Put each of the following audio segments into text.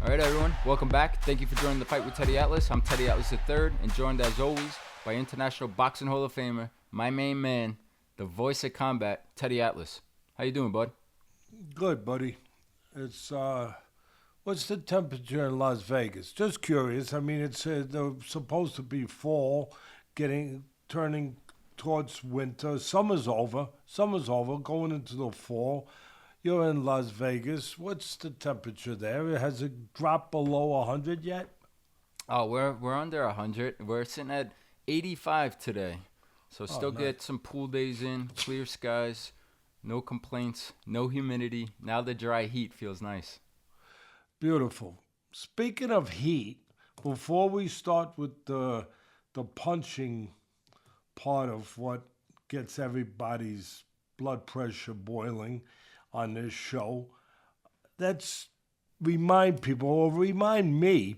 All right, everyone, welcome back. Thank you for joining the Fight with Teddy Atlas. I'm Teddy Atlas III, and joined as always by International Boxing Hall of Famer, my main man, the voice of combat, Teddy Atlas. How you doing, bud? Good, buddy. It's what's the temperature in Las Vegas? Just curious. I mean, it's supposed to be fall, turning towards winter. Summer's over. Going into the fall. You're in Las Vegas. What's the temperature there? Has it dropped below 100 yet? Oh, we're under 100. We're sitting at 85 today. So still nice. Get some pool days in, clear skies, no complaints, no humidity. Now the dry heat feels nice. Beautiful. Speaking of heat, before we start with the punching part of what gets everybody's blood pressure boiling on this show, let's remind people, or remind me,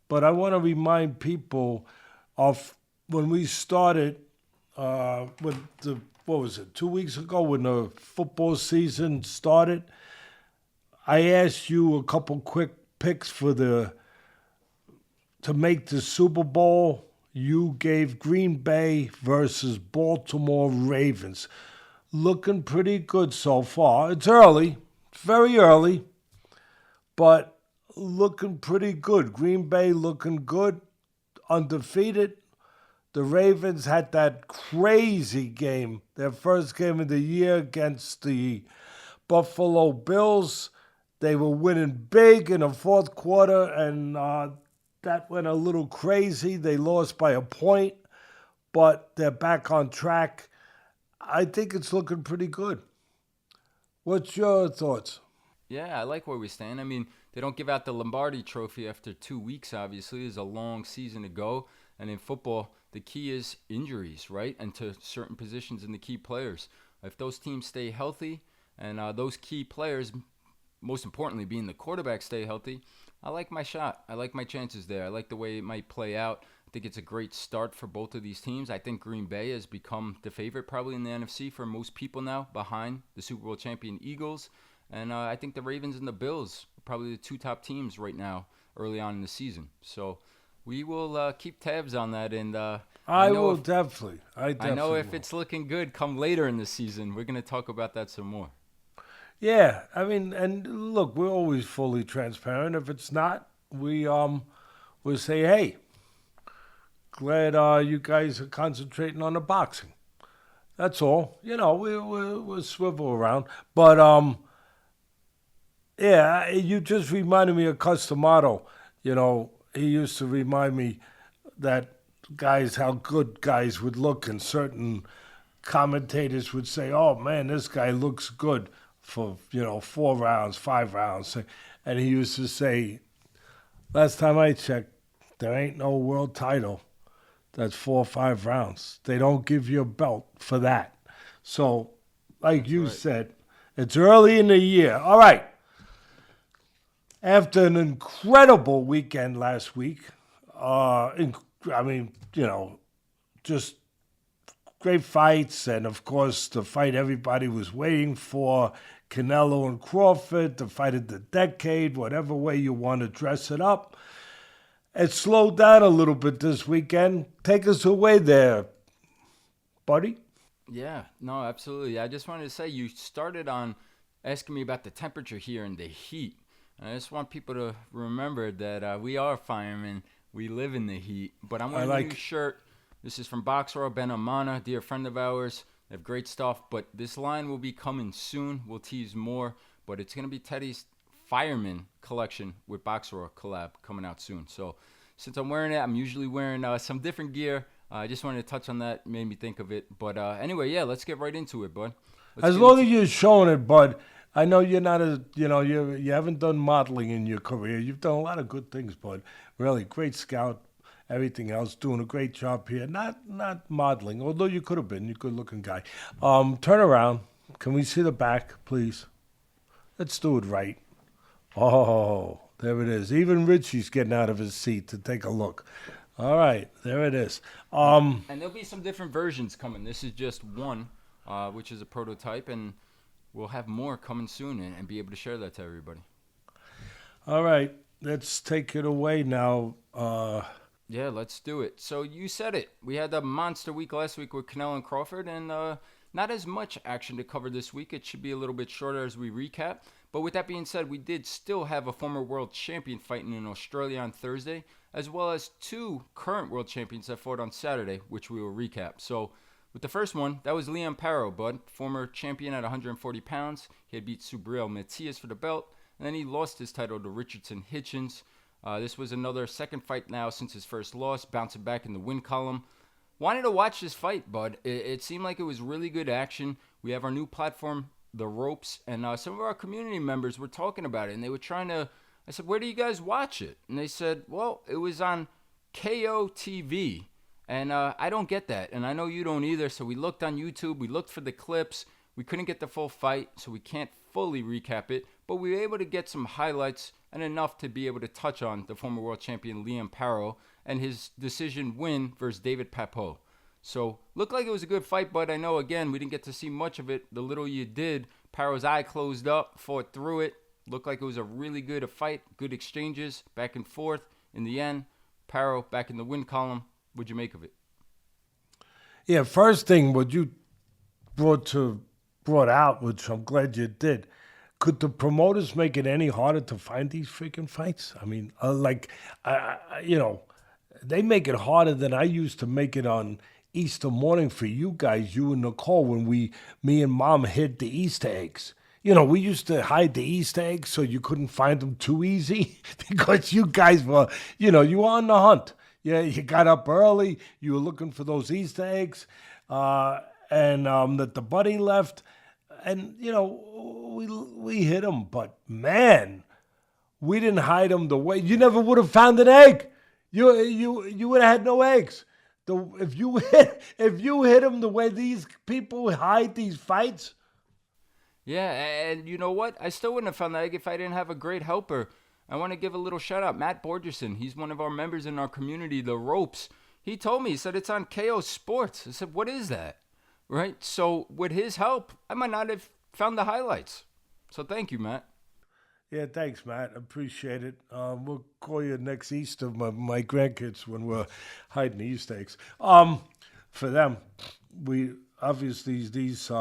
but I want to remind people of when we started with the, 2 weeks ago when the football season started. I asked you a couple quick picks to make the Super Bowl. You gave Green Bay versus Baltimore Ravens. Looking pretty good so far. It's early. It's very early. But looking pretty good. Green Bay looking good. Undefeated. The Ravens had that crazy game. Their first game of the year against the Buffalo Bills. They were winning big in the fourth quarter, and that went a little crazy. They lost by a point, but they're back on track. I think it's looking pretty good. What's your thoughts? Yeah, I like where we stand. I mean, they don't give out the Lombardi trophy after 2 weeks, obviously. There's a long season to go. And in football, the key is injuries, right? And to certain positions in the key players. If those teams stay healthy and those key players, most importantly being the quarterback, stay healthy, I like my shot. I like my chances there. I like the way it might play out. I think it's a great start for both of these teams. I think Green Bay has become the favorite probably in the NFC for most people now, behind the Super Bowl champion Eagles. And I think the Ravens and the Bills are probably the two top teams right now early on in the season. So we will keep tabs on that. And I will definitely. I know if it's looking good come later in the season, we're going to talk about that some more. Yeah, I mean, and look, we're always fully transparent. If it's not, we'll say, hey, glad you guys are concentrating on the boxing. That's all. You know, we'll swivel around. But, yeah, you just reminded me of Customato. You know, he used to remind me that how good guys would look, and certain commentators would say, oh, man, this guy looks good for, 4 rounds, 5 rounds. And he used to say, last time I checked, there ain't no world title that's 4 or 5 rounds. They don't give you a belt for that. So, like that's you right. said, it's early in the year. All right. After an incredible weekend last week, just great fights, and of course the fight everybody was waiting for, Canelo and Crawford, the fight of the decade, whatever way you want to dress it up. It slowed down a little bit this weekend. Take us away there, buddy. Yeah, no, absolutely. I just wanted to say, you started on asking me about the temperature here and the heat. And I just want people to remember that we are firemen. We live in the heat. But I'm wearing a new shirt. This is from Boxer Ben Amana, dear friend of ours. They have great stuff, but this line will be coming soon. We'll tease more, but it's going to be Teddy's Fireman collection with Boxer collab coming out soon. So since I'm wearing it, I'm usually wearing some different gear. I just wanted to touch on that, made me think of it. But anyway, yeah, let's get right into it, bud. As long as you're showing it, bud. I know you're not you haven't done modeling in your career. You've done a lot of good things, bud. Really, great scout. Everything else, doing a great job here. Not modeling, although you could have been. You're a good-looking guy. Turn around. Can we see the back, please? Let's do it right. Oh, there it is. Even Richie's getting out of his seat to take a look. All right, there it is. And there'll be some different versions coming. This is just one, which is a prototype, and we'll have more coming soon and be able to share that to everybody. All right, let's take it away now. Yeah, let's do it. So you said it. We had a monster week last week with Canelo and Crawford, and not as much action to cover this week. It should be a little bit shorter as we recap. But with that being said, we did still have a former world champion fighting in Australia on Thursday, as well as two current world champions that fought on Saturday, which we will recap. So with the first one, that was Liam Paro, bud, former champion at 140 pounds. He had beat Subriel Matias for the belt, and then he lost his title to Richardson Hitchens. This was another second fight now since his first loss, bouncing back in the win column. Wanted to watch this fight, bud. It seemed like it was really good action. We have our new platform, The Ropes, and some of our community members were talking about it, and they were trying to... I said, where do you guys watch it? And they said, well, it was on KO TV, and I don't get that, and I know you don't either, so we looked on YouTube, we looked for the clips, we couldn't get the full fight, so we can't fully recap it, but we were able to get some highlights and enough to be able to touch on the former world champion Liam Paro and his decision win versus David Papot. So, looked like it was a good fight, but I know, again, we didn't get to see much of it. The little you did, Paro's eye closed up, fought through it. Looked like it was a really good fight, good exchanges, back and forth. In the end, Paro back in the win column. What'd you make of it? Yeah, first thing, what you brought out, which I'm glad you did, could the promoters make it any harder to find these freaking fights? I mean, they make it harder than I used to make it on Easter morning for you guys, you and Nicole, when me and Mom hid the Easter eggs. We used to hide the Easter eggs so you couldn't find them too easy because you guys were, you were on the hunt. Yeah, you got up early, you were looking for those Easter eggs, and that the buddy left. And, we hit them, but man, we didn't hide them the way. You never would have found an egg. You would have had no eggs. If you hit them the way these people hide these fights. Yeah, and you know what? I still wouldn't have found the egg if I didn't have a great helper. I want to give a little shout out. Matt Borgerson, he's one of our members in our community, The Ropes. He told me, he said it's on KO Sports. I said, what is that? Right? So with his help, I might not have found the highlights. So thank you, Matt. Yeah, thanks, Matt. Appreciate it. We'll call you next Easter, my grandkids, when we're hiding the Easter eggs. For them, we obviously these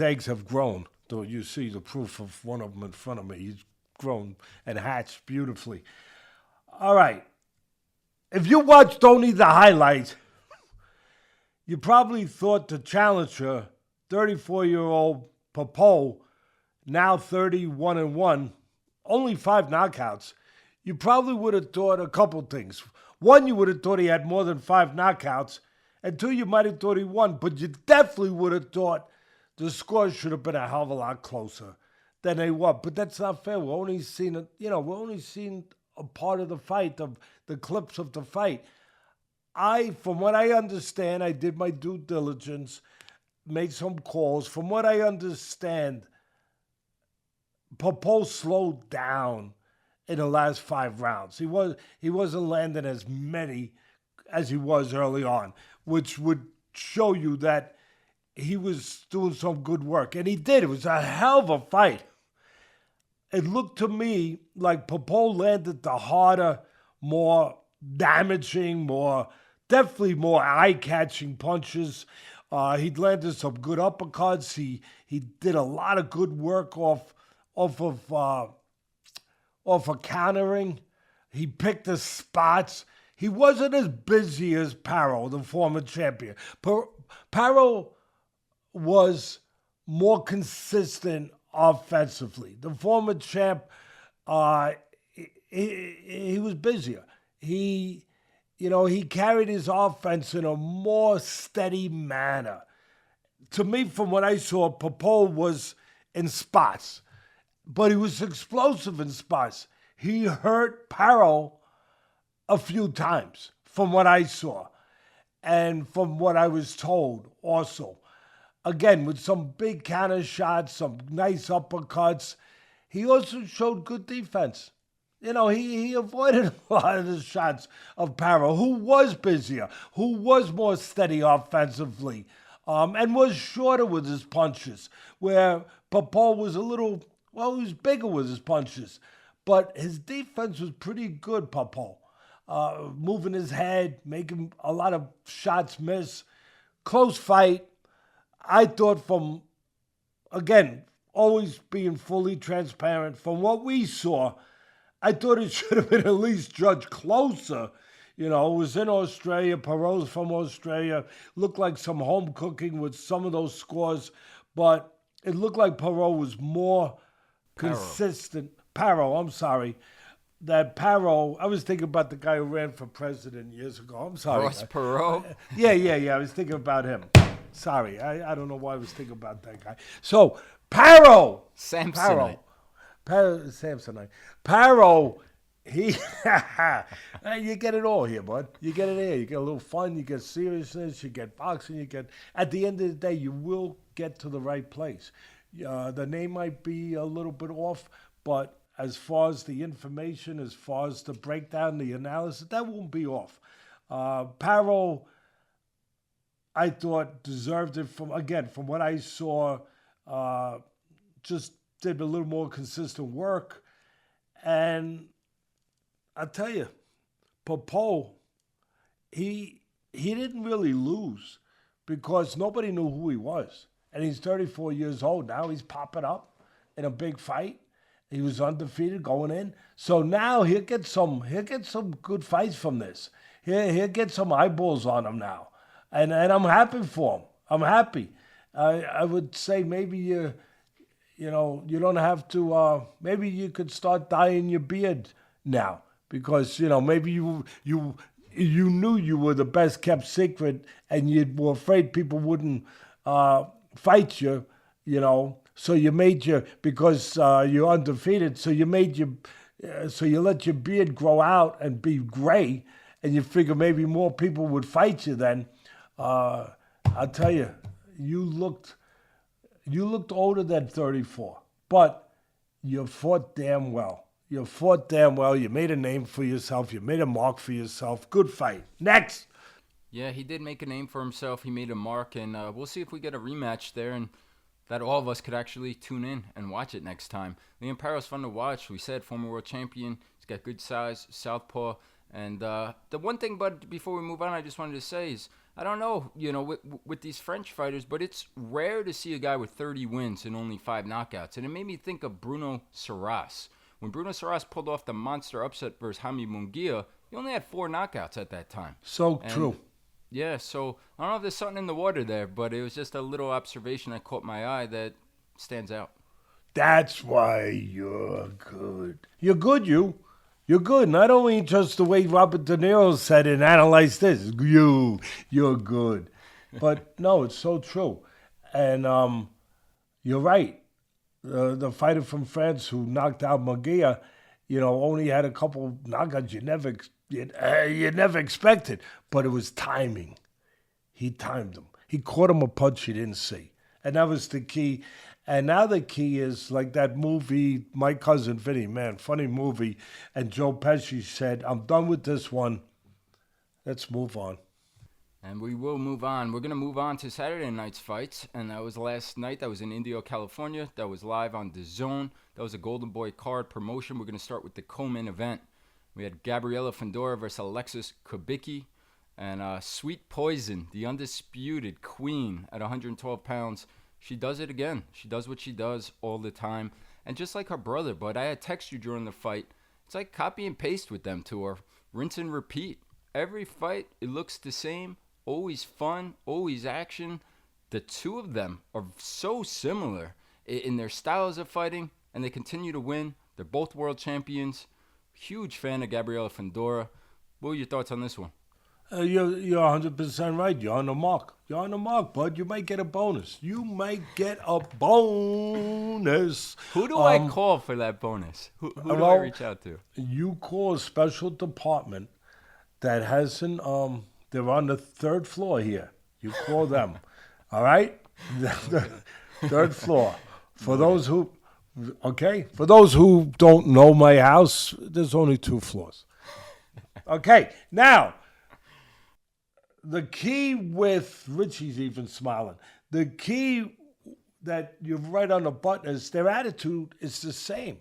eggs have grown. Though you see the proof of one of them in front of me. He's grown and hatched beautifully. All right. If you watched only the highlights, you probably thought the challenger, 34-year-old Papot, now 31-1, only 5 knockouts. You probably would have thought a couple things. One, you would have thought he had more than 5 knockouts. And two, you might have thought he won. But you definitely would have thought the score should have been a hell of a lot closer than they were. But that's not fair. We're only seeing a part of the fight, of the clips of the fight. From what I understand, I did my due diligence, made some calls. From what I understand, Papot slowed down in the last 5 rounds. He wasn't landing as many as he was early on, which would show you that he was doing some good work. And he did. It was a hell of a fight. It looked to me like Papot landed the harder, more damaging, definitely more eye-catching punches. He'd landed some good uppercuts. He did a lot of good work off of countering. He picked the spots. He wasn't as busy as Paro, the former champion. Paro was more consistent offensively. The former champ, he was busier. He carried his offense in a more steady manner. To me, from what I saw, Papot was in spots, but he was explosive in spots. He hurt Paro a few times, from what I saw, and from what I was told also. Again, with some big counter shots, some nice uppercuts. He also showed good defense. He avoided a lot of the shots of Paro, who was busier, who was more steady offensively, and was shorter with his punches, where Papot was he was bigger with his punches. but his defense was pretty good, Papot. Moving his head, making a lot of shots miss. Close fight. I thought again, always being fully transparent, from what we saw, I thought it should have been at least judged closer. It was in Australia. Paro's from Australia. Looked like some home cooking with some of those scores, but it looked like Paro was more consistent. Paro, I'm sorry. That Paro, I was thinking about the guy who ran for president years ago. I'm sorry. Ross Perot? Yeah. I was thinking about him. Sorry. I don't know why I was thinking about that guy. So, Paro. Samsonite. Samsonite. Paro, you get it all here, bud. You get it here. You get a little fun. You get seriousness. You get boxing. At the end of the day, you will get to the right place. The name might be a little bit off, but as far as the information, as far as the breakdown, the analysis, that won't be off. Paro, I thought, deserved it from what I saw, just did a little more consistent work. And I'll tell you, Papot, he didn't really lose because nobody knew who he was. And he's 34 years old now. He's popping up in a big fight. He was undefeated going in. So now he'll get some good fights from this. He'll get some eyeballs on him now. And I'm happy for him. I'm happy. I would say maybe you don't have to, maybe you could start dyeing your beard now because, maybe you knew you were the best kept secret and you were afraid people wouldn't fight you, So you made because you're undefeated, so you let your beard grow out and be gray, and you figure maybe more people would fight you then. I'll tell you, you looked older than 34, but you fought damn well. You made a name for yourself. You made a mark for yourself. Good fight. Next. Yeah, he did make a name for himself. He made a mark, and we'll see if we get a rematch there, and that all of us could actually tune in and watch it next time. Liam Paro's fun to watch. We said former world champion. He's got good size, southpaw. And the one thing, bud, before we move on, I just wanted to say is, I don't know, with these French fighters, but it's rare to see a guy with 30 wins and only 5 knockouts. And it made me think of Bruno Saras. When Bruno Saras pulled off the monster upset versus Jaime Munguia, he only had 4 knockouts at that time. So true. Yeah, so I don't know if there's something in the water there, but it was just a little observation that caught my eye that stands out. That's why you're good. You're good, you. You're good. Not only just the way Robert De Niro said it and analyzed this. You're good. But no, it's so true. And you're right. The fighter from France who knocked out Munguia, only had a couple knockouts you never expected. But it was timing. He timed him. He caught him a punch he didn't see. And that was the key. And now the key is like that movie, My Cousin Vinny, man, funny movie. And Joe Pesci said, I'm done with this one. Let's move on. And we will move on. We're going to move on to Saturday night's fights. And that was last night. That was in Indio, California. That was live on DAZN. That was a Golden Boy card promotion. We're going to start with the co-main event. We had Gabriela Fundora versus Alexa Kubicki. And Sweet Poison, the undisputed queen at 112 pounds. She does it again. She does what she does all the time. And just like her brother, but I had text you during the fight. It's like copy and paste with them two, or rinse and repeat. Every fight, it looks the same. Always fun, always action. The two of them are so similar in their styles of fighting, and they continue to win. They're both world champions. Huge fan of Gabriela Fundora. What were your thoughts on this one? You're 100% right. You're on the mark. You're on the mark, bud. You might get a bonus. You might get a bonus. Who do I call for that bonus? Who do I reach out to? You call a special department that hasn't, they're on the 3rd floor here. You call them. All right? The 3rd floor. For those who don't know my house, there's only 2 floors. Okay, now, the key with, Richie's even smiling, the key that you write on the button is their attitude is the same.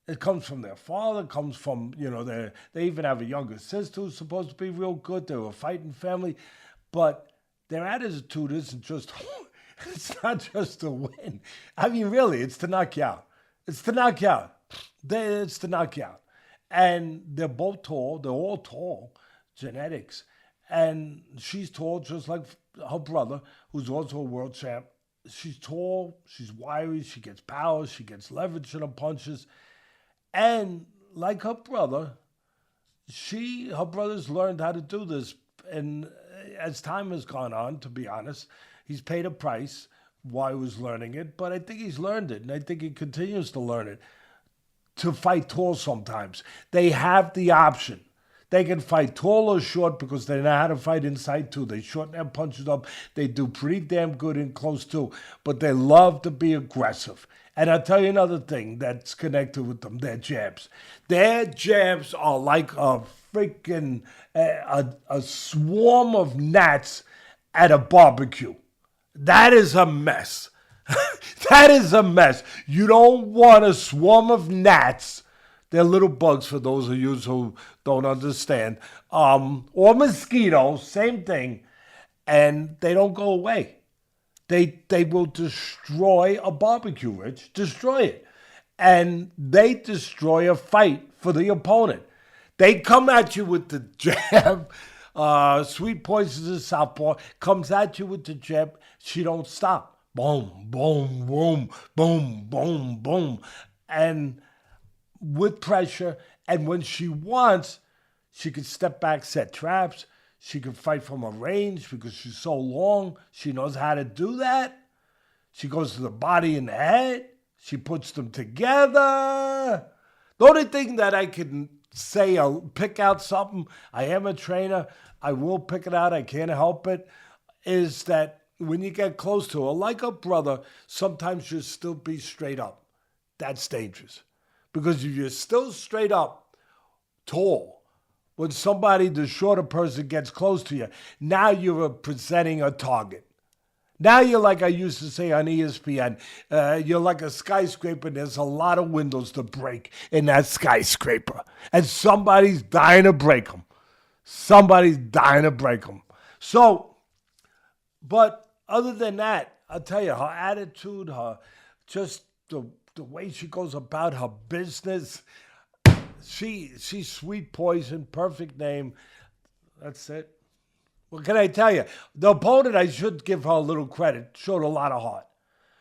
It comes from their father, comes from, they even have a younger sister who's supposed to be real good. They're a fighting family. But their attitude isn't just, it's not just to win. I mean, really, it's to knock you out. It's to knock you out. It's to knock you out. And they're both tall. They're all tall, genetics. And she's tall, just like her brother, who's also a world champ. She's tall, she's wiry, she gets power, she gets leverage in her punches. And like her brother, her brother's learned how to do this. And as time has gone on, to be honest, he's paid a price while he was learning it. But I think he's learned it, and I think he continues to learn it. To fight tall sometimes. They have the option. They can fight tall or short because they know how to fight inside too. They shorten their punches up. They do pretty damn good in close too. But they love to be aggressive. And I'll tell you another thing that's connected with them, their jabs. Their jabs are like a freaking, a swarm of gnats at a barbecue. That is a mess. That is a mess. You don't want a swarm of gnats. They're little bugs for those of you who don't understand. Or mosquitoes, same thing. And they don't go away. They will destroy a barbecue, Rich. Destroy it. And they destroy a fight for the opponent. They come at you with the jab. Sweet Poison's a southpaw. Comes at you with the jab. She don't stop. Boom, boom, boom, boom, boom, boom. And with pressure, and when she wants, she can step back, set traps. She can fight from a range because she's so long. She knows how to do that. She goes to the body and the head. She puts them together. The only thing that I can say, I'll pick out something, I am a trainer, I will pick it out, I can't help it, is that when you get close to her, like a brother, sometimes you'll still be straight up. That's dangerous. Because if you're still straight up, tall, when the shorter person gets close to you, now you're presenting a target. Now you're like I used to say on ESPN, you're like a skyscraper and there's a lot of windows to break in that skyscraper. And somebody's dying to break them. Somebody's dying to break them. So, but other than that, I'll tell you, her attitude, her just the way she goes about her business, she's Sweet Poison, perfect name. That's it. What can I tell you? The opponent, I should give her a little credit, showed a lot of heart.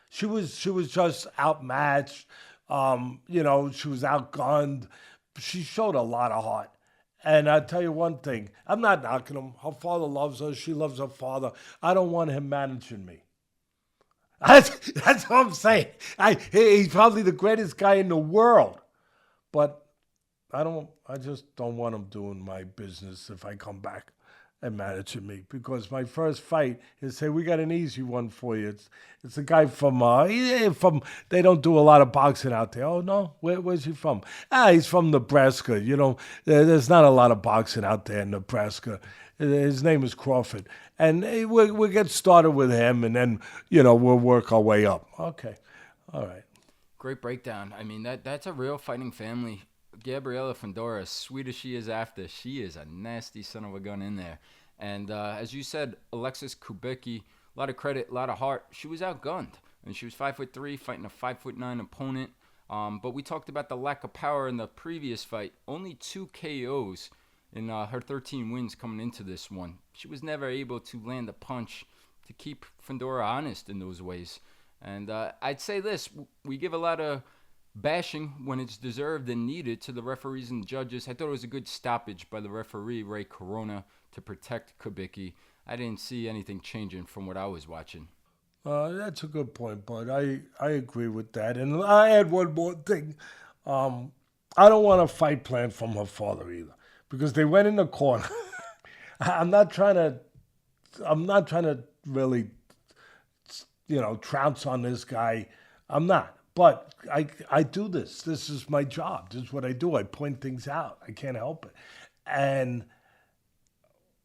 She was just outmatched. She was outgunned. She showed a lot of heart. And I'll tell you one thing. I'm not knocking him. Her father loves her. She loves her father. I don't want him managing me. That's what I'm saying. He's probably the greatest guy in the world. But I just don't want him doing my business if I come back and managing me. Because my first fight, he'll say, we got an easy one for you. It's a guy from, they don't do a lot of boxing out there. Oh, no? Where's he from? He's from Nebraska. There's not a lot of boxing out there in Nebraska. His name is Crawford. And we'll get started with him, and then, we'll work our way up. Okay. All right. Great breakdown. I mean, that's a real fighting family. Gabriela Fundora, as sweet as she is after, she is a nasty son of a gun in there. And as you said, Alexa Kubicki, a lot of credit, a lot of heart. She was outgunned. And she was 5'3", fighting a 5'9" opponent. But we talked about the lack of power in the previous fight. Only 2 KOs in her 13 wins coming into this one. She was never able to land a punch to keep Fundora honest in those ways. And I'd say this, we give a lot of bashing when it's deserved and needed to the referees and judges. I thought it was a good stoppage by the referee, Ray Corona, to protect Kubicki. I didn't see anything changing from what I was watching. That's a good point, bud. I agree with that. And I add one more thing. I don't want a fight plan from her father either, because they went in the corner. I'm not trying to really, trounce on this guy. I'm not. But I do this. This is my job. This is what I do. I point things out. I can't help it. And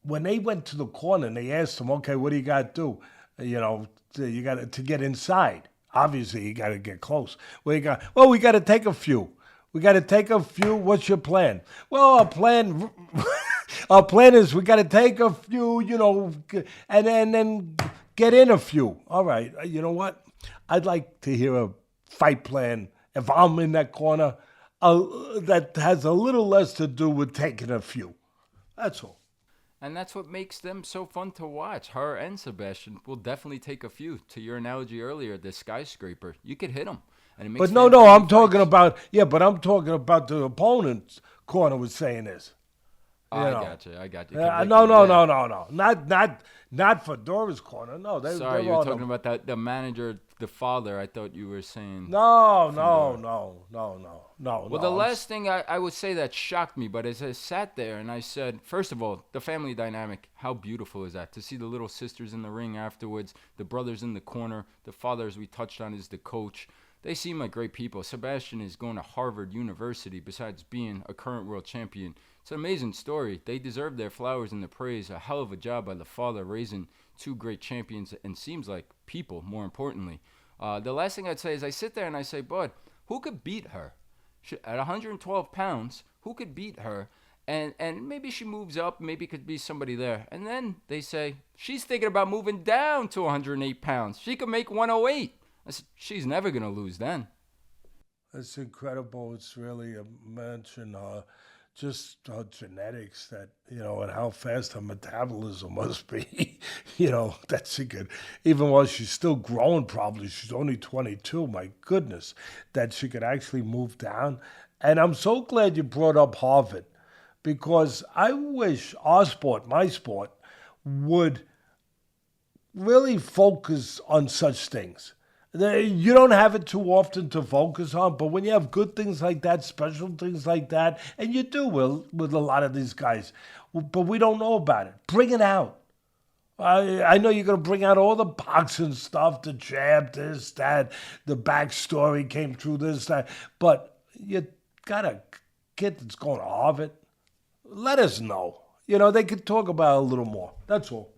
when they went to the corner and they asked him, okay, what do you got to do? You got to get inside. Obviously, you got to get close. We got to take a few. We got to take a few. What's your plan? Well, our plan is we got to take a few, and then get in a few. All right. You know what? I'd like to hear a fight plan if I'm in that corner that has a little less to do with taking a few. That's all. And that's what makes them so fun to watch. Her and Sebastian will definitely take a few. To your analogy earlier, the skyscraper, you could hit them. And it makes But no, I'm talking about, but I'm talking about the opponent's corner was saying this. I got you. No. Not Fedora's corner. No, Sorry, you were talking about the manager, the father. I thought you were saying. No. Well, the last thing I would say that shocked me, but as I sat there and I said, first of all, the family dynamic, how beautiful is that? To see the little sisters in the ring afterwards, the brothers in the corner, the father, as we touched on, is the coach. They seem like great people. Sebastian is going to Harvard University besides being a current world champion. It's an amazing story. They deserve their flowers and the praise. A hell of a job by the father raising two great champions and seems like people, more importantly. The last thing I'd say is I sit there and I say, Bud, who could beat her? At 112 pounds, who could beat her? And maybe she moves up. Maybe it could be somebody there. And then they say, she's thinking about moving down to 108 pounds. She could make 108. I said, she's never going to lose then. It's incredible. It's really a mention, just her genetics that, and how fast her metabolism must be. That's a good, even while she's still growing probably, she's only 22, my goodness, that she could actually move down. And I'm so glad you brought up Harvard because I wish our sport, my sport, would really focus on such things. You don't have it too often to focus on, but when you have good things like that, special things like that, and you do with a lot of these guys, but we don't know about it. Bring it out. I know you're going to bring out all the boxing stuff, the jab, this, that, the backstory came through this, that, but you got a kid that's going to Harvard. Let us know. They could talk about it a little more. That's all.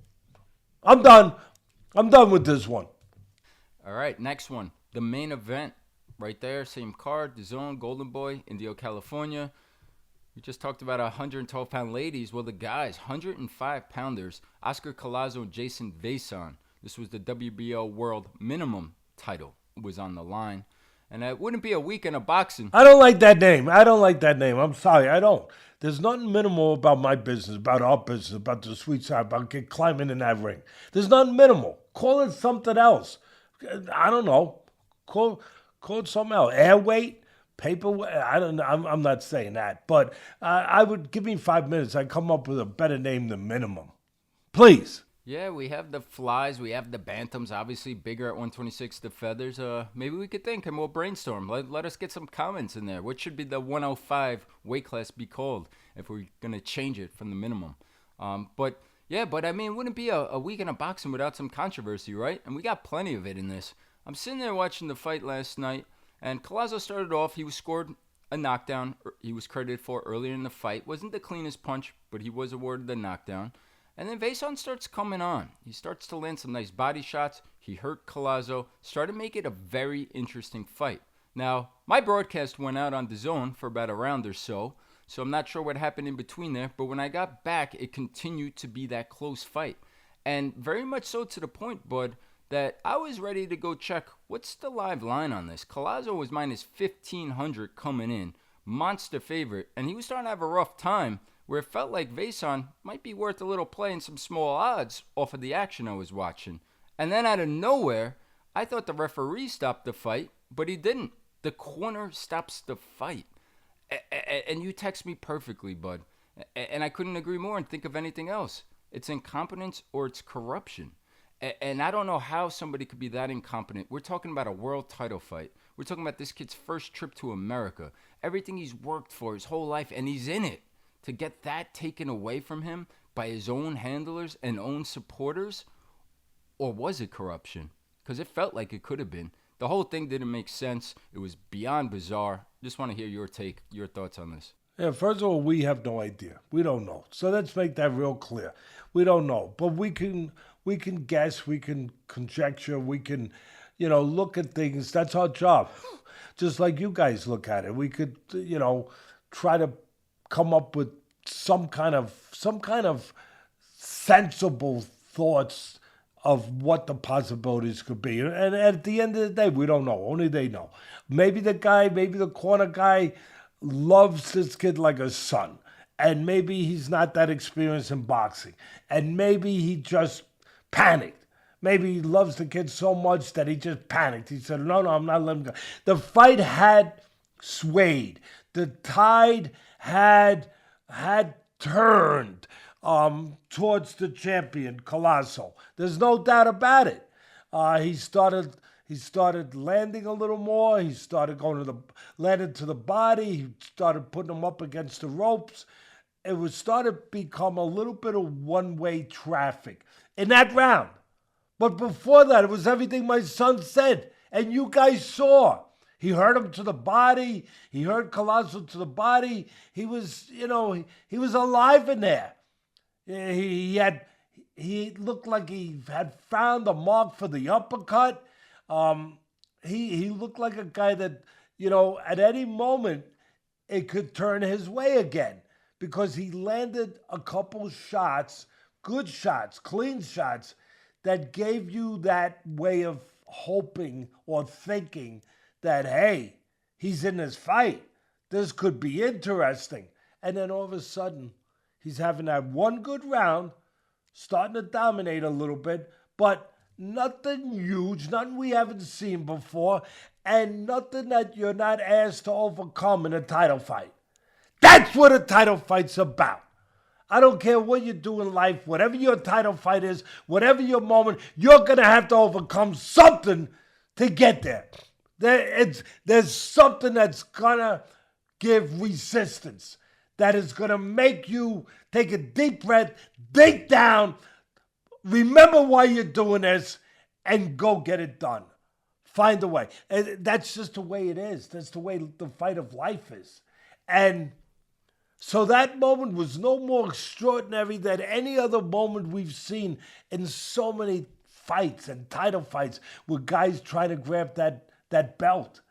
I'm done. I'm done with this one. All right, next one. The main event. Right there, same card, DAZN, Golden Boy, Indio, California. We just talked about 112-pound ladies. Well, the guys, 105-pounders, Oscar Collazo and Jayson Vayson. This was the WBO World Minimum title was on the line. And it wouldn't be a weekend of boxing. I don't like that name. I'm sorry, I don't. There's nothing minimal about my business, about our business, about the sweet side, about climbing in that ring. There's nothing minimal. Call it something else. I don't know. Call it something else. Airweight, paperweight. I don't know. I'm not saying that, but I would give me 5 minutes. I'd come up with a better name than minimum. Please. Yeah, we have the flies. We have the bantams. Obviously, bigger at 126. The feathers. Maybe we could think and we'll brainstorm. Let us get some comments in there. What should be the 105 weight class be called if we're gonna change it from the minimum? But I mean, it wouldn't be a weekend of boxing without some controversy, right? And we got plenty of it in this. I'm sitting there watching the fight last night, and Collazo started off. He was scored a knockdown. He was credited for earlier in the fight. Wasn't the cleanest punch, but he was awarded the knockdown. And then Vayson starts coming on. He starts to land some nice body shots. He hurt Collazo. Started to make it a very interesting fight. Now, my broadcast went out on DAZN for about a round or so. So I'm not sure what happened in between there, but when I got back, it continued to be that close fight. And very much so to the point, Bud, that I was ready to go check what's the live line on this. Collazo was minus 1,500 coming in, monster favorite, and he was starting to have a rough time where it felt like Vayson might be worth a little play and some small odds off of the action I was watching. And then out of nowhere, I thought the referee stopped the fight, but he didn't. The corner stops the fight. And you text me perfectly, Bud. And I couldn't agree more and think of anything else. It's incompetence or it's corruption. And I don't know how somebody could be that incompetent. We're talking about a world title fight. We're talking about this kid's first trip to America. Everything he's worked for his whole life, and he's in it. To get that taken away from him by his own handlers and own supporters? Or was it corruption? Because it felt like it could have been. The whole thing didn't make sense. It was beyond bizarre. Just want to hear your take, your thoughts on this. Yeah, first of all, we have no idea. We don't know. So let's make that real clear. We don't know. But we can guess, we can conjecture, we can, look at things. That's our job. just like you guys look at it. We could, try to come up with some kind of sensible thoughts of what the possibilities could be. And at the end of the day, we don't know. Only they know. Maybe the corner guy loves this kid like a son. And maybe he's not that experienced in boxing. And maybe he just panicked. Maybe he loves the kid so much that he just panicked. He said, no, I'm not letting him go. The fight had swayed. The tide had turned towards the champion, Collazo. There's no doubt about it. He started landing a little more. He started landing to the body. He started putting him up against the ropes. It was started to become a little bit of one-way traffic in that round. But before that, it was everything my son said, and you guys saw. He hurt him to the body. He hurt Collazo to the body. He was, he was alive in there. He looked like he had found a mark for the uppercut. He looked like a guy that, at any moment it could turn his way again, because he landed a couple shots, good shots, clean shots, that gave you that way of hoping or thinking that, hey, he's in this fight. This could be interesting. And then all of a sudden, he's having that one good round, starting to dominate a little bit, but nothing huge, nothing we haven't seen before, and nothing that you're not asked to overcome in a title fight. That's what a title fight's about. I don't care what you do in life, whatever your title fight is, whatever your moment, you're going to have to overcome something to get there. There's something that's going to give resistance, that is going to make you take a deep breath, dig down, remember why you're doing this, and go get it done. Find a way. And that's just the way it is. That's the way the fight of life is. And so that moment was no more extraordinary than any other moment we've seen in so many fights and title fights with guys trying to grab that belt.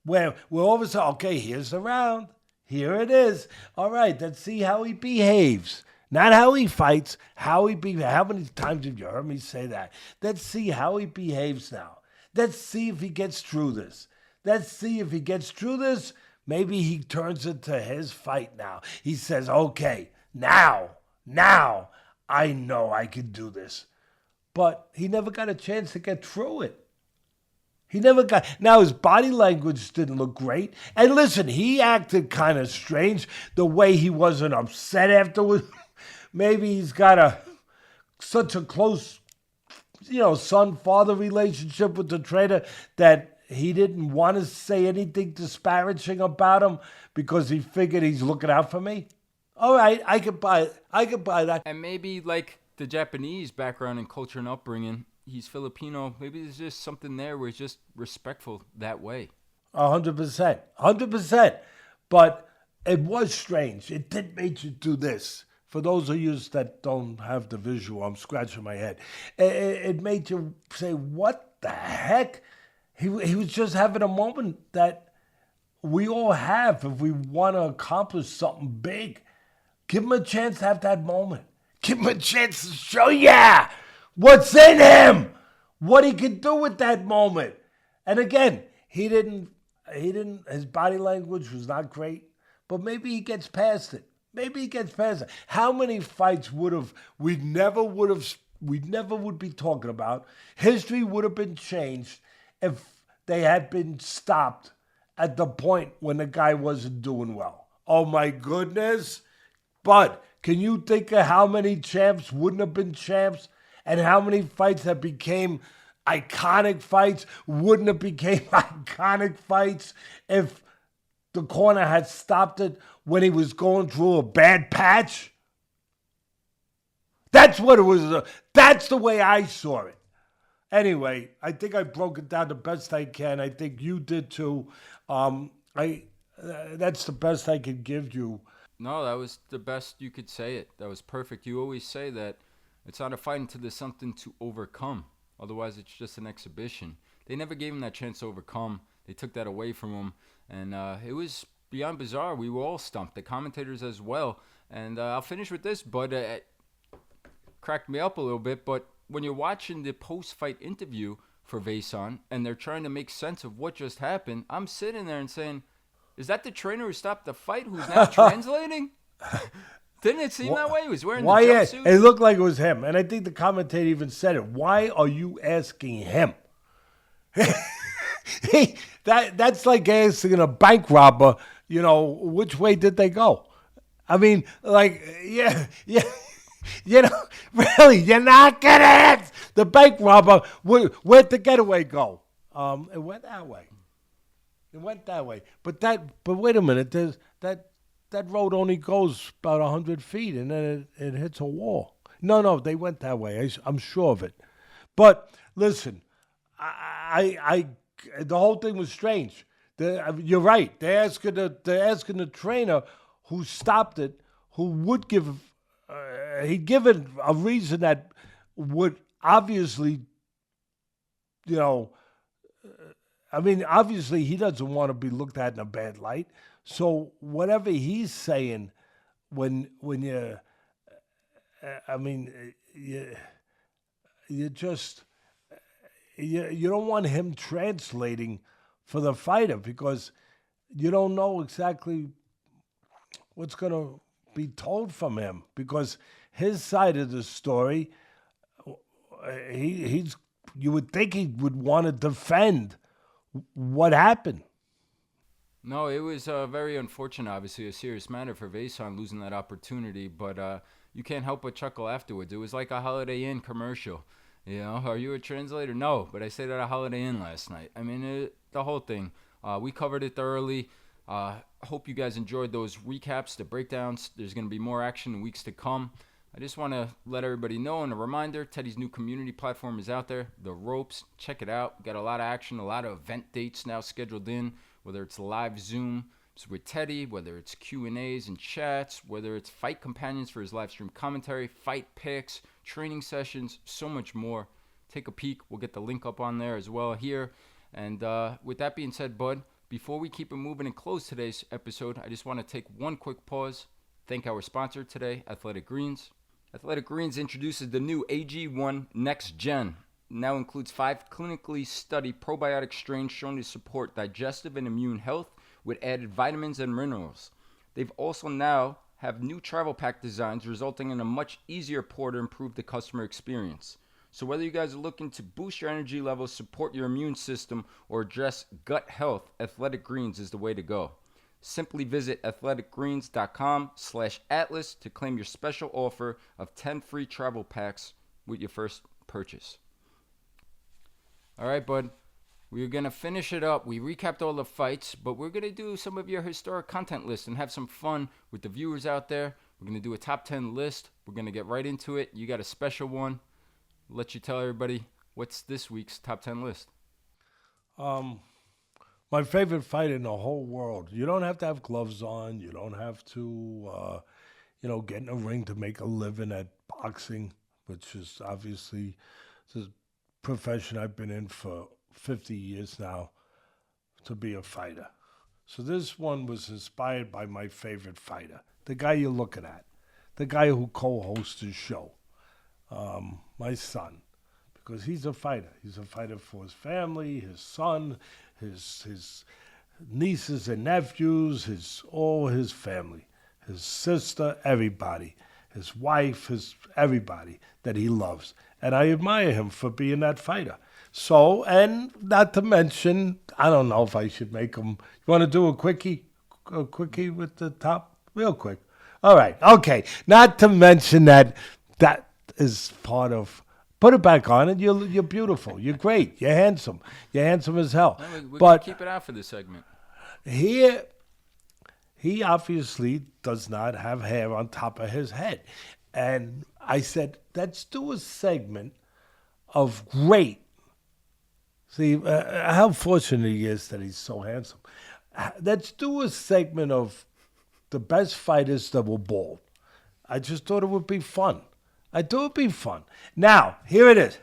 Where we're all of a sudden, okay, here's the round. Here it is. All right, let's see how he behaves. Not how he fights, how he behaves. How many times have you heard me say that? Let's see how he behaves now. Let's see if he gets through this. Let's see if he gets through this. Maybe he turns it to his fight now. He says, okay, now, I know I can do this. But he never got a chance to get through it. Now his body language didn't look great. And listen, he acted kind of strange, the way he wasn't upset afterwards. Maybe he's got such a close, son-father relationship with the trainer that he didn't want to say anything disparaging about him because he figured he's looking out for me. All right, I could buy it. I could buy that. And maybe like the Japanese background and culture and upbringing, he's Filipino. Maybe there's just something there where he's just respectful that way. 100%. 100%. But it was strange. It did make you do this. For those of you that don't have the visual, I'm scratching my head. It made you say, what the heck? He was just having a moment that we all have if we want to accomplish something big. Give him a chance to have that moment. Give him a chance to show you what's in him, what he can do with that moment. And again, his body language was not great, but maybe he gets past it. How many fights we never would be talking about? History would have been changed if they had been stopped at the point when the guy wasn't doing well. Oh my goodness. But can you think of how many champs wouldn't have been champs, and how many fights that became iconic fights wouldn't have became iconic fights if the corner had stopped it when he was going through a bad patch? That's what it was. That's the way I saw it. Anyway, I think I broke it down the best I can. I think you did too. That's the best I could give you. No, that was the best you could say it. That was perfect. You always say that it's not a fight until there's something to overcome. Otherwise, it's just an exhibition. They never gave him that chance to overcome. they took that away from him. And it was beyond bizarre. We were all stumped, the commentators as well. And I'll finish with this, but it cracked me up a little bit. But when you're watching the post-fight interview for Vayson and they're trying to make sense of what just happened, I'm sitting there and saying, is that the trainer who stopped the fight who's now translating? Didn't it seem that way? He was wearing the jumpsuit. It looked like it was him. And I think the commentator even said it. Why are you asking him? That's like asking a bank robber, which way did they go? I mean, yeah. Really, you're not going to ask the bank robber where'd the getaway go? It went that way. But wait a minute. That road only goes about 100 feet, and then it hits a wall. No, they went that way. I'm sure of it. But listen, the whole thing was strange. You're right. They're asking the trainer who stopped it, who would give he'd given a reason that would obviously, obviously he doesn't want to be looked at in a bad light. So whatever he's saying, when you don't want him translating for the fighter because you don't know exactly what's going to be told from him because his side of the story, you would think he would want to defend what happened. No, it was very unfortunate, obviously, a serious matter for Vayson losing that opportunity, but you can't help but chuckle afterwards. It was like a Holiday Inn commercial. Are you a translator? No, but I stayed at a Holiday Inn last night. I mean, the whole thing. We covered it thoroughly. Hope you guys enjoyed those recaps, the breakdowns. There's going to be more action in weeks to come. I just want to let everybody know, and a reminder, Teddy's new community platform is out there, The Ropes. Check it out. We've got a lot of action, a lot of event dates now scheduled in, whether it's live Zoom with Teddy, whether it's Q&As and chats, whether it's fight companions for his live stream commentary, fight picks, training sessions, so much more. Take a peek. We'll get the link up on there as well here. And with that being said, Bud, before we keep it moving and close today's episode, I just want to take one quick pause. Thank our sponsor today, Athletic Greens. Athletic Greens introduces the new AG1 Next Gen. Now includes 5 clinically studied probiotic strains shown to support digestive and immune health with added vitamins and minerals. They've also now have new travel pack designs resulting in a much easier pour to improve the customer experience. So whether you guys are looking to boost your energy levels, support your immune system, or address gut health, Athletic Greens is the way to go. Simply visit athleticgreens.com/atlas to claim your special offer of 10 free travel packs with your first purchase. All right, bud. We're going to finish it up. We recapped all the fights, but we're going to do some of your historic content list and have some fun with the viewers out there. We're going to do a top 10 list. We're going to get right into it. You got a special one. I'll let you tell everybody what's this week's top 10 list. My favorite fight in the whole world. You don't have to have gloves on. You don't have to, get in a ring to make a living at boxing, which is obviously the profession I've been in for 50 years now, to be a fighter. So this one was inspired by my favorite fighter, the guy you're looking at, the guy who co-hosts the show, my son, because he's a fighter. He's a fighter for his family, his son, his nieces and nephews, his family, his sister, everybody, his wife, everybody that he loves. And I admire him for being that fighter. So, and not to mention, I don't know if I should make him, you want to do a quickie with the top? Real quick. All right, okay. Not to mention that is part of, put it back on and you're beautiful. You're great. You're handsome. You're handsome as hell. We but keep it out for this segment. Here, he obviously does not have hair on top of his head. And I said, let's do a segment of great. See, how fortunate he is that he's so handsome. Let's do a segment of the best fighters that were bald. I just thought it would be fun. I thought it would be fun. Now, here it is.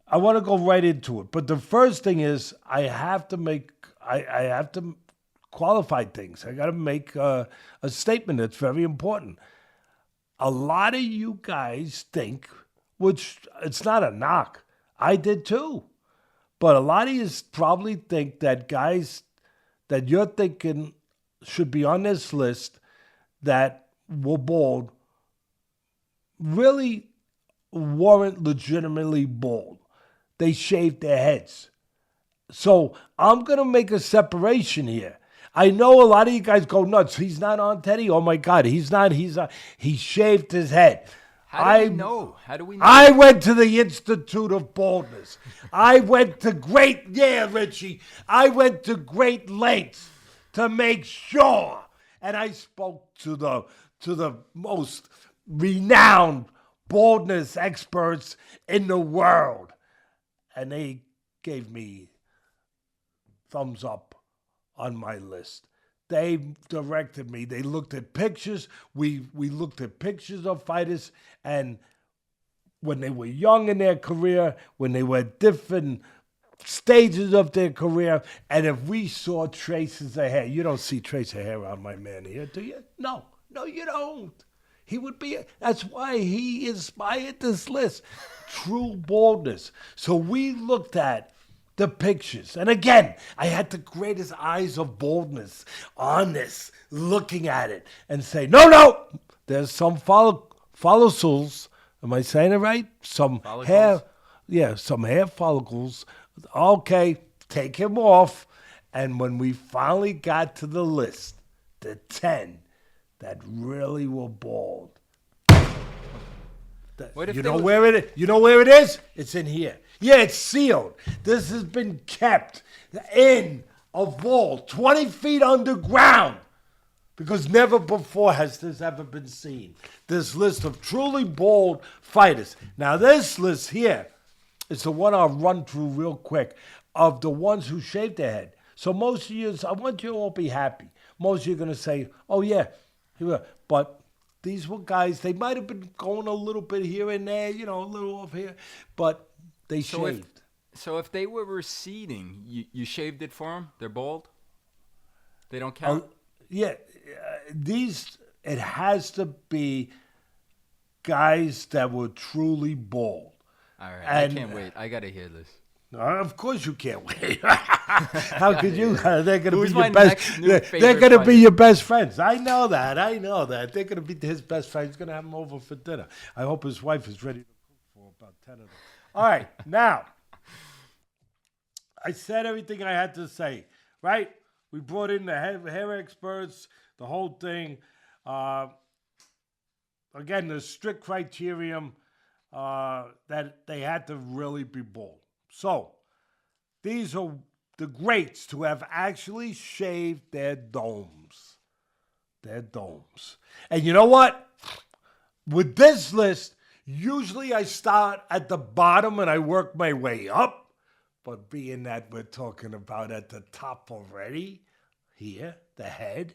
I want to go right into it. But the first thing is I have to qualify things. I got to make a statement that's very important. A lot of you guys think, which it's not a knock, I did too. But a lot of you probably think that guys that you're thinking should be on this list that were bald really weren't legitimately bald. They shaved their heads. So I'm going to make a separation here. I know a lot of you guys go nuts. He's not on Teddy. Oh my God, he's not. He shaved his head. How do we know? I went to the Institute of Baldness. I went to Richie. I went to great lengths to make sure. And I spoke to the most renowned baldness experts in the world. And they gave me thumbs up on my list. They directed me. They looked at pictures. We looked at pictures of fighters, and when they were young in their career, when they were at different stages of their career, and if we saw traces of hair, you don't see traces of hair on my man here, do you? No, you don't. He would be. That's why he inspired this list. True baldness. So we looked at the pictures. And again, I had the greatest eyes of baldness on this, looking at it and say, no, there's some follicles. Am I saying it right? Some follicles? Hair. Yeah, some hair follicles. Okay, take him off. And when we finally got to the list, the 10 that really were bald. You know where it is? It's in here. Yeah, it's sealed. This has been kept in a vault 20 feet underground because never before has this ever been seen. This list of truly bald fighters. Now, this list here is the one I'll run through real quick of the ones who shaved their head. So most of you, I want you to all be happy. Most of you are going to say, oh, yeah, but these were guys, they might have been going a little bit here and there, a little off here, but they shaved. So if they were receding, you shaved it for them? They're bald? They don't count? Yeah. It has to be guys that were truly bald. All right. And I can't wait. I got to hear this. Of course you can't wait. How could you? They're going to be your best. They're going to be your best friends. I know that. They're going to be his best friends. He's going to have them over for dinner. I hope his wife is ready to cook for about 10 of them. All right, now I said everything I had to say. Right? We brought in the hair experts, the whole thing. Again, the strict criterion that they had to really be bald. So, these are the greats to have actually shaved their domes. And you know what? With this list, usually I start at the bottom and I work my way up. But being that we're talking about at the top already, here, the head,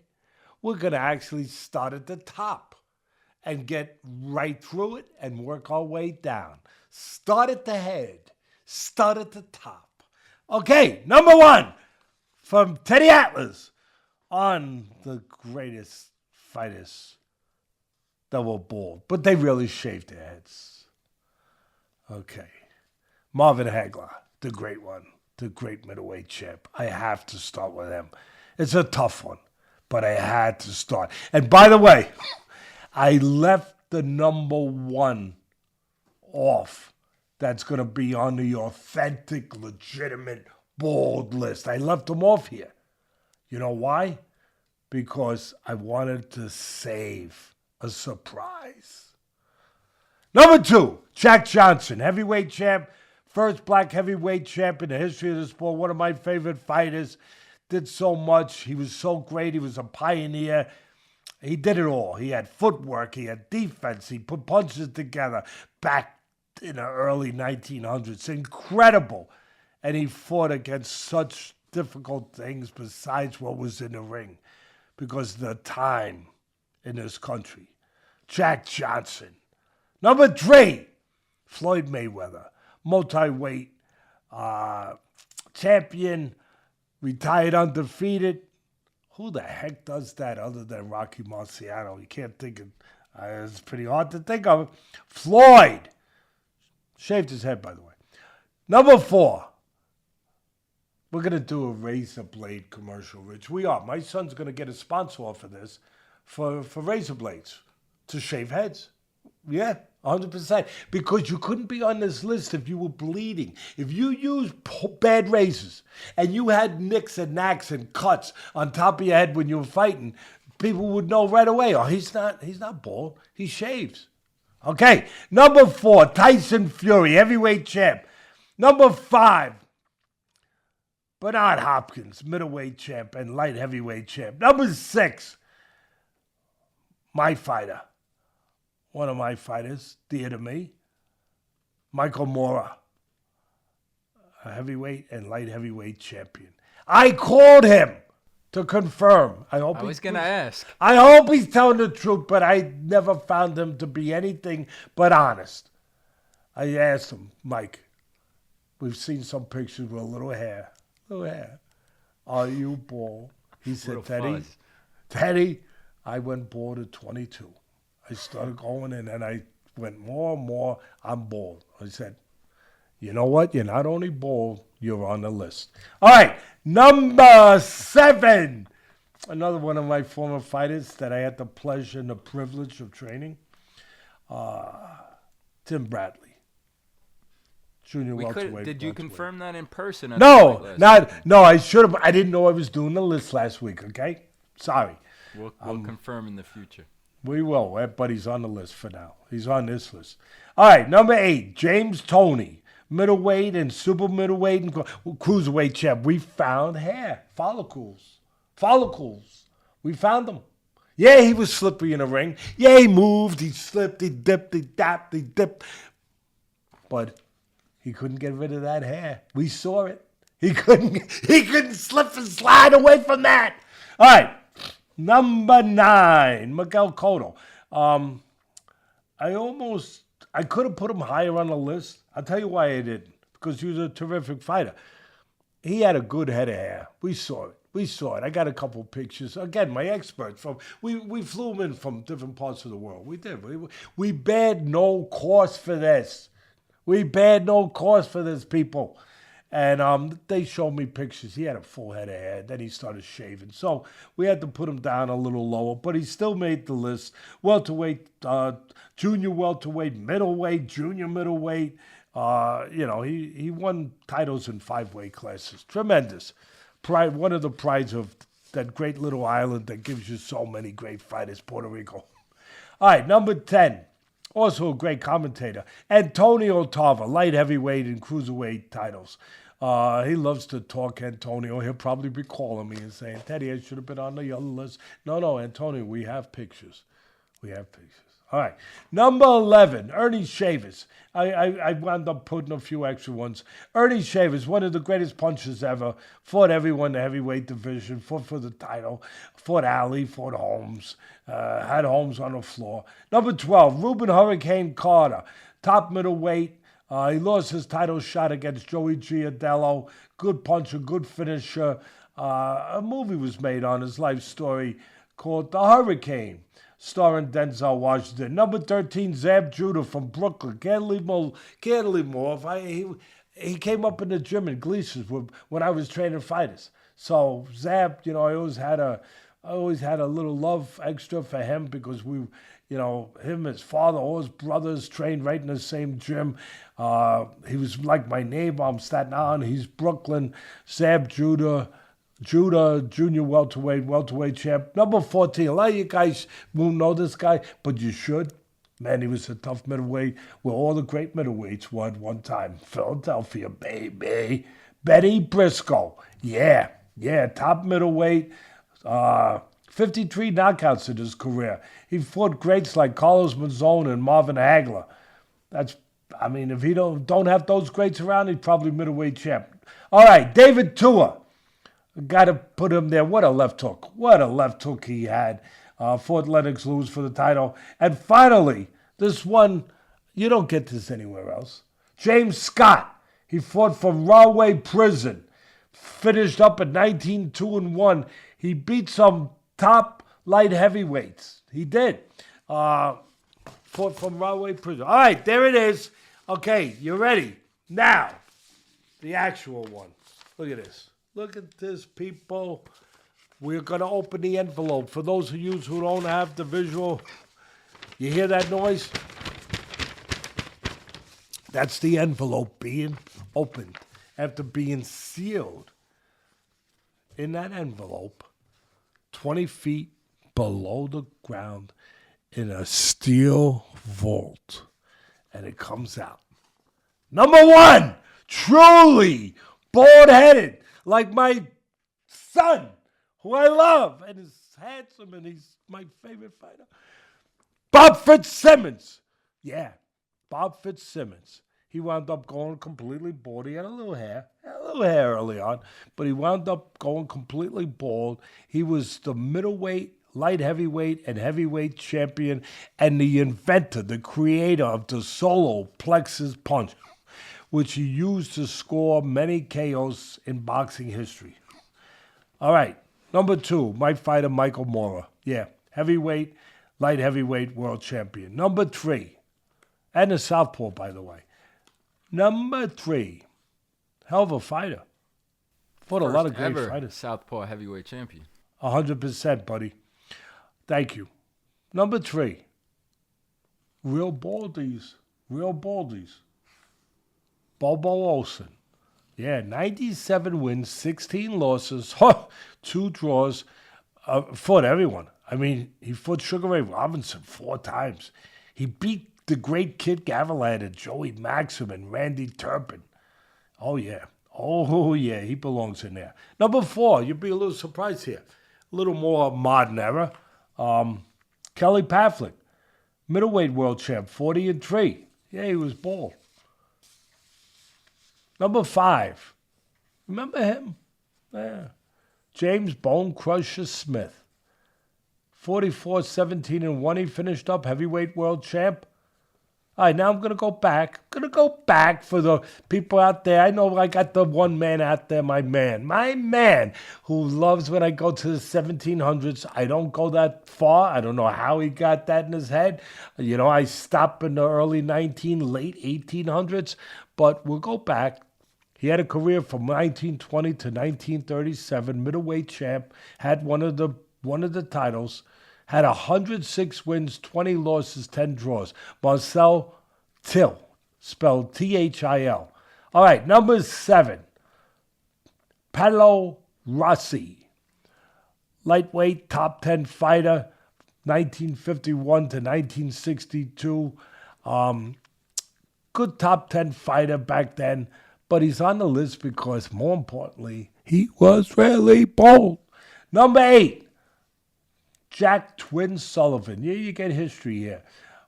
we're going to actually start at the top and get right through it and work our way down. Start at the head. Start at the top. Okay, number 1 from Teddy Atlas on the greatest fighters that were bald, but they really shaved their heads. Okay, Marvin Hagler, the great one, the great middleweight champ. I have to start with him. It's a tough one, but I had to start. And by the way, I left the number 1 off. That's going to be on the authentic, legitimate, bald list. I left them off here. You know why? Because I wanted to save a surprise. Number 2, Jack Johnson, heavyweight champ, first black heavyweight champ in the history of the sport, one of my favorite fighters, did so much. He was so great. He was a pioneer. He did it all. He had footwork. He had defense. He put punches together back in the early 1900s. Incredible. And he fought against such difficult things besides what was in the ring because of the time in this country. Jack Johnson. Number 3, Floyd Mayweather. multi-weight champion, retired undefeated. Who the heck does that other than Rocky Marciano? You can't think of it's pretty hard to think of. Floyd. Shaved his head, by the way. Number 4. We're going to do a razor blade commercial, Rich. We are. My son's going to get a sponsor off of this for razor blades to shave heads. Yeah, 100%. Because you couldn't be on this list if you were bleeding. If you used bad razors and you had nicks and knacks and cuts on top of your head when you were fighting, people would know right away, oh, he's not bald. He shaves. Okay, number 4, Tyson Fury, heavyweight champ. Number 5, Bernard Hopkins, middleweight champ and light heavyweight champ. Number 6, my fighter. One of my fighters, dear to me, Michael Mora, a heavyweight and light heavyweight champion. I called him to confirm. I was going to ask. I hope he's telling the truth, but I never found him to be anything but honest. I asked him, Mike, we've seen some pictures with a little hair. Are you bald? He said, Teddy, I went bald at 22. I started going in and I went more and more, I'm bald. I said, you know what? You're not only bald, you're on the list. All right, number 7. Another one of my former fighters that I had the pleasure and the privilege of training. Tim Bradley. Junior welterweight. Did you confirm that in person? No, I should have. I didn't know I was doing the list last week, okay? Sorry. We'll confirm in the future. We will, but he's on the list for now. He's on this list. All right, number 8, James Toney, middleweight and super middleweight and cruiserweight champ. We found hair, follicles. We found them. Yeah, he was slippery in the ring. Yeah, he moved, he slipped, he dipped, he dapped, he dipped. But he couldn't get rid of that hair. We saw it. He couldn't slip and slide away from that. All right. Number 9, Miguel Cotto. I could have put him higher on the list. I'll tell you why I didn't. Because he was a terrific fighter. He had a good head of hair. We saw it. I got a couple pictures. Again, my experts we flew him in from different parts of the world. We did. We bared no course for this. People. And they showed me pictures. He had a full head of hair. Then he started shaving. So we had to put him down a little lower. But he still made the list. Welterweight, junior welterweight, middleweight, junior middleweight. He won titles in 5 weight classes. Tremendous. Pride, one of the prides of that great little island that gives you so many great fighters, Puerto Rico. All right, number 10. Also a great commentator. Antonio Tarver, light heavyweight and cruiserweight titles. He loves to talk, Antonio. He'll probably be calling me and saying, Teddy, I should have been on the other list. No, Antonio, we have pictures. All right. Number 11, Ernie Shavers. I wound up putting a few extra ones. Ernie Shavers, one of the greatest punchers ever. Fought everyone in the heavyweight division. Fought for the title. Fought Ali. Fought Holmes. Had Holmes on the floor. Number 12, Ruben Hurricane Carter. Top middleweight. He lost his title shot against Joey Giardello. Good puncher, good finisher. A movie was made on his life story called The Hurricane, starring Denzel Washington. Number 13, Zab Judah from Brooklyn. Can't leave him off. He came up in the gym in Gleason's when I was training fighters. So Zab, I always had a little love extra for him because him, his father, all his brothers trained right in the same gym. He was like my neighbor. I'm Staten Island. He's Brooklyn. Zab Judah, junior welterweight champ. Number 14, a lot of you guys won't know this guy, but you should. Man, he was a tough middleweight where all the great middleweights won one time. Philadelphia, baby. Benny Briscoe. Yeah, top middleweight. 53 knockouts in his career. He fought greats like Carlos Monzon and Marvin Hagler. If he don't have those greats around, he's probably middleweight champ. All right, David Tua. Got to put him there. What a left hook he had. Fought Lennox Lewis for the title. And finally, this one, you don't get this anywhere else. James Scott, he fought from Rahway Prison. Finished up at 19-2-1. He beat some top light heavyweights. He did. Fought from Rahway Prison. All right, there it is. Okay, you ready? Now, the actual one. Look at this. Look at this, people. We're going to open the envelope. For those of you who don't have the visual, you hear that noise? That's the envelope being opened after being sealed. In that envelope, 20 feet below the ground in a steel vault. And it comes out. Number one, truly bald-headed, like my son, who I love, and is handsome, and he's my favorite fighter. Bob Fitzsimmons. Yeah, Bob Fitzsimmons. He wound up going completely bald. He had a little hair early on, but he wound up going completely bald. He was the middleweight, light heavyweight, and heavyweight champion, and the inventor, the creator of the solo plexus punch, which he used to score many KOs in boxing history. All right, number two, my fighter, Michael Moorer. Yeah, heavyweight, light heavyweight world champion. Number three, and a southpaw, by the way. Number three, hell of a fighter. Fought a lot of great fighters. Southpaw heavyweight champion. 100%, buddy. Thank you. Number three, real baldies. Bobo Olsen. Yeah, 97 wins, 16 losses, 2 draws. Fought everyone. I mean, he fought Sugar Ray Robinson 4 times. He beat the great Kid Gavilander, Joey Maxim, and Randy Turpin. Oh, yeah, he belongs in there. Number 4, you'd be a little surprised here. A little more modern era. Kelly Pavlik, middleweight world champ, 40-3. Yeah, he was bald. Number 5, remember him? Yeah. James Bone Crusher Smith, 44-17-1. He finished up heavyweight world champ. All right, now I'm going to go back. For the people out there. I know I got the one man out there, my man, who loves when I go to the 1700s. I don't go that far. I don't know how he got that in his head. You know, I stopped in the early late 1800s, but we'll go back. He had a career from 1920 to 1937, middleweight champ, had one of the titles. Had 106 wins, 20 losses, 10 draws. Marcel Till, spelled T-H-I-L. All right, number 7, Paolo Rossi. Lightweight, top 10 fighter, 1951 to 1962. Good top 10 fighter back then, but he's on the list because, more importantly, he was really bold. Number 8. Jack Twin Sullivan. Yeah, you get history here.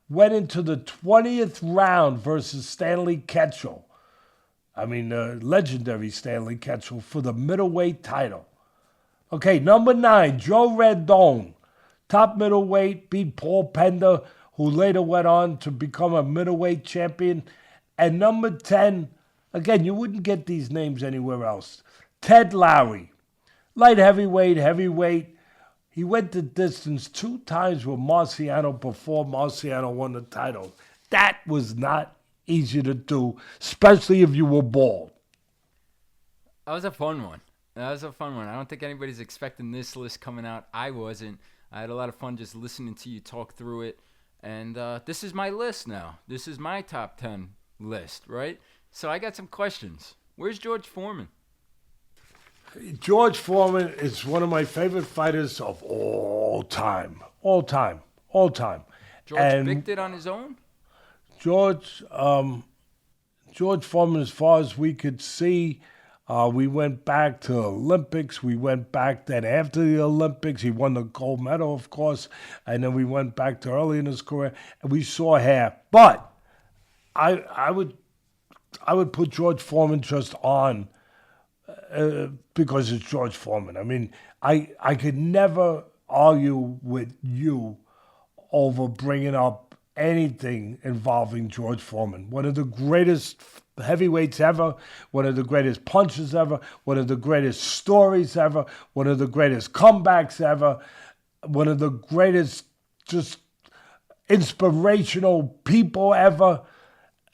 Went into the 20th round versus Stanley Ketchel. Legendary Stanley Ketchel for the middleweight title. Okay, number 9, Joe Rendon. Top middleweight, beat Paul Pender, who later went on to become a middleweight champion. And number 10, again, you wouldn't get these names anywhere else. Ted Lowry. Light heavyweight. He went the distance 2 times with Marciano before Marciano won the title. That was not easy to do, especially if you were bald. That was a fun one. I don't think anybody's expecting this list coming out. I wasn't. I had a lot of fun just listening to you talk through it. And this is my list now. This is my top 10 list, right? So I got some questions. Where's George Foreman? George Foreman is one of my favorite fighters of all time. George picked it on his own? George Foreman, as far as we could see, we went back to Olympics. We went back then after the Olympics. He won the gold medal, of course. And then we went back to early in his career, and we saw hair. But I would put George Foreman just on because it's George Foreman. I could never argue with you over bringing up anything involving George Foreman. One of the greatest heavyweights ever, one of the greatest punches ever, one of the greatest stories ever, one of the greatest comebacks ever, one of the greatest just inspirational people ever,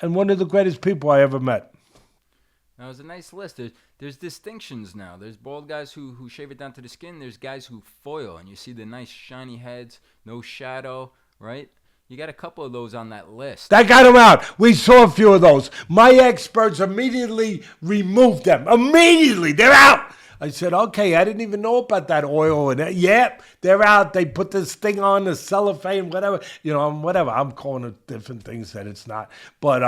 and one of the greatest people I ever met. Now, it's a nice list. There's distinctions now. There's bald guys who shave it down to the skin. There's guys who foil, and you see the nice shiny heads, no shadow, right? You got a couple of those on that list. That got them out. We saw a few of those. My experts immediately removed them. Immediately. They're out. I said, okay, I didn't even know about that oil. And yeah, they're out. They put this thing on, the cellophane, whatever. Whatever. I'm calling it different things that it's not. But,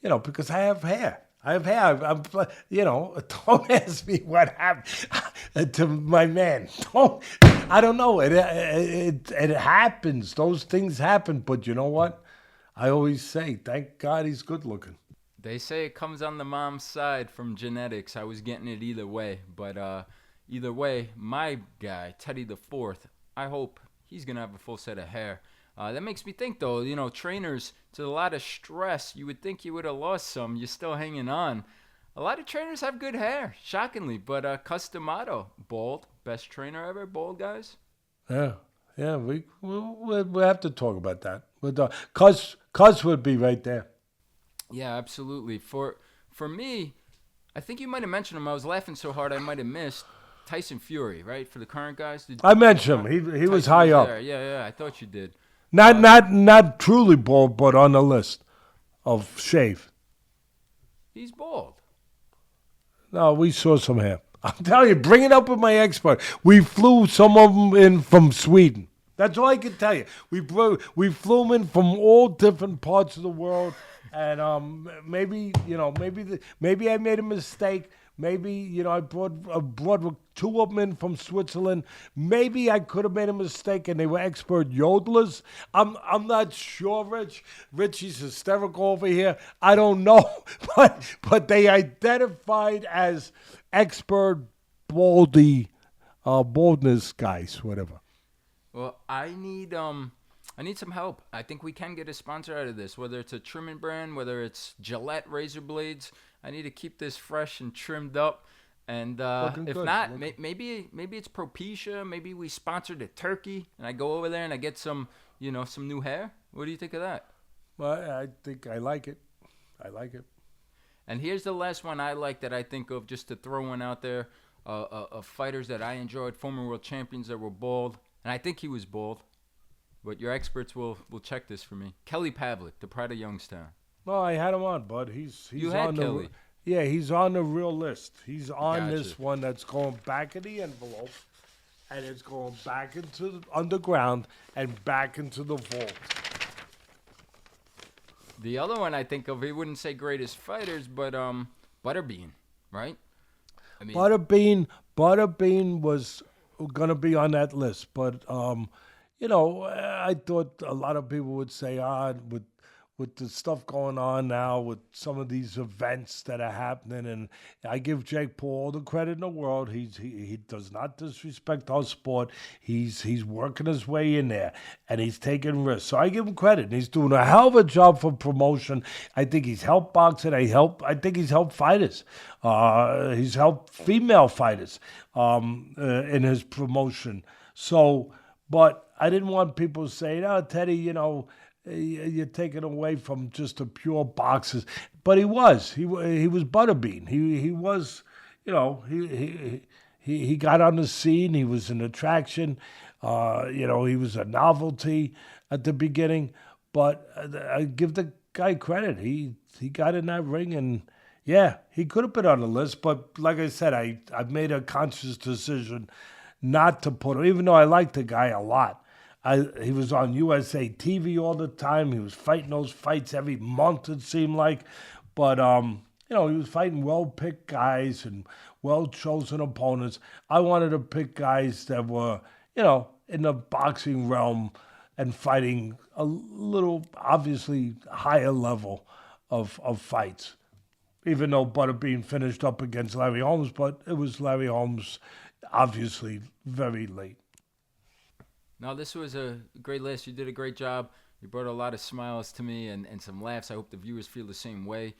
because I have hair. I'm don't ask me what happened to my man. I don't know. It happens. Those things happen. But you know what? I always say, thank God he's good looking. They say it comes on the mom's side from genetics. I was getting it either way. But either way, my guy, Teddy the Fourth, I hope he's going to have a full set of hair. That makes me think, though, trainers, it's a lot of stress. You would think you would have lost some. You're still hanging on. A lot of trainers have good hair, shockingly. But Customato, bald, best trainer ever, bald guys. Yeah, we have to talk about that. But Cuz would be right there. Yeah, absolutely. For me, I think you might have mentioned him. I was laughing so hard I might have missed Tyson Fury, right? For the current guys. I mentioned him. He was high up. There. Yeah, I thought you did. Not truly bald, but on the list of shave. He's bald. No, we saw some hair. I'm telling you, bring it up with my expert. We flew some of them in from Sweden. That's all I can tell you. We flew them in from all different parts of the world, and maybe I made a mistake. Maybe, I brought two of them in from Switzerland. Maybe I could have made a mistake and they were expert yodelers. I'm not sure, Rich. Richie's hysterical over here. I don't know. But they identified as expert baldness guys, whatever. Well, I need some help. I think we can get a sponsor out of this, whether it's a trimming brand, whether it's Gillette razor blades. I need to keep this fresh and trimmed up. And if good. Not, maybe it's Propecia. Maybe we sponsored a turkey, and I go over there and I get some new hair. What do you think of that? Well, I think I like it. And here's the last one I like that I think of, just to throw one out there, of fighters that I enjoyed, former world champions that were bald. And I think he was bald. But your experts will check this for me. Kelly Pavlik, the pride of Youngstown. Well, I had him on, bud. He's on Kelly. He's on the real list. He's on Gotcha. This one that's going back in the envelope, and it's going back into the underground and back into the vault. The other one I think of, he wouldn't say greatest fighters, but Butterbean, right? I mean, Butterbean was going to be on that list, but I thought a lot of people would say, with the stuff going on now, with some of these events that are happening, and I give Jake Paul all the credit in the world. He does not disrespect our sport. He's working his way in there, and he's taking risks. So I give him credit. And he's doing a hell of a job for promotion. I think he's helped boxing. I think he's helped fighters. He's helped female fighters in his promotion. So, but I didn't want people saying, "Oh, Teddy, you're taken away from just a pure boxer." But he was Butterbean. He was, he got on the scene. He was an attraction. He was a novelty at the beginning. But I give the guy credit. He got in that ring, and yeah, he could have been on the list. But like I said, I've made a conscious decision not to put him, even though I like the guy a lot. He was on USA TV all the time. He was fighting those fights every month, it seemed like. But, he was fighting well-picked guys and well-chosen opponents. I wanted to pick guys that were, in the boxing realm and fighting a little, obviously, higher level of fights. Even though Butterbean finished up against Larry Holmes, but it was Larry Holmes, obviously, very late. No, this was a great list. You did a great job. You brought a lot of smiles to me and some laughs. I hope the viewers feel the same way.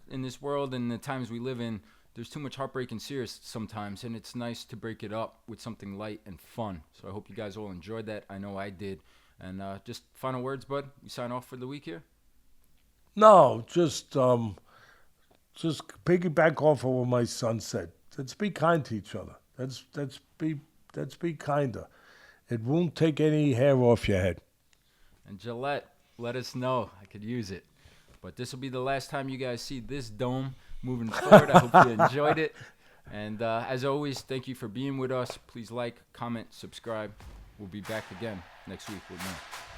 In this world and the times we live in, there's too much heartbreak and serious sometimes, and it's nice to break it up with something light and fun. So I hope you guys all enjoyed that. I know I did. And just final words, bud. We sign off for the week here. No, just piggyback off of what my son said. Let's be kind to each other. Let's be kinder. It won't take any hair off your head. And Gillette, let us know. I could use it. But this will be the last time you guys see this dome moving forward. I hope you enjoyed it. And as always, thank you for being with us. Please like, comment, subscribe. We'll be back again next week with more.